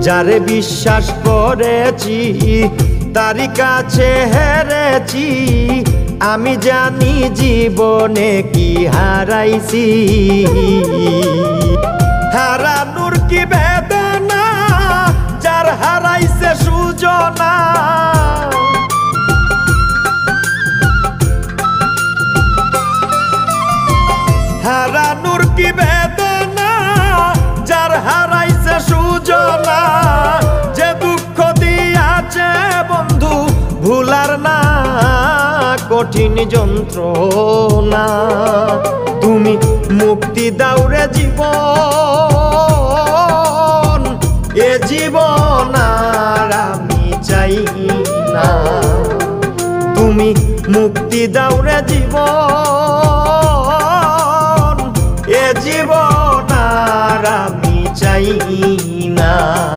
যারে বিশ্বাস করেছি তারি কাছে হেরেছি। আমি জানি জীবনে কি হারাইছি। হারানোর কি বেদনা যার হারাইছে সুজনা। হারানোর কি বেদনা যার হারাইছে সুজনা। যে দুঃখ দিয়াছে বন্ধু ভুলার না কঠিন যন্ত্রণা। তুমি মুক্তি দাও রে জীবন, এ জীবন আর আমি চাই না। তুমি মুক্তি দাও রে জীবন, এ জীবন আর আমি চাই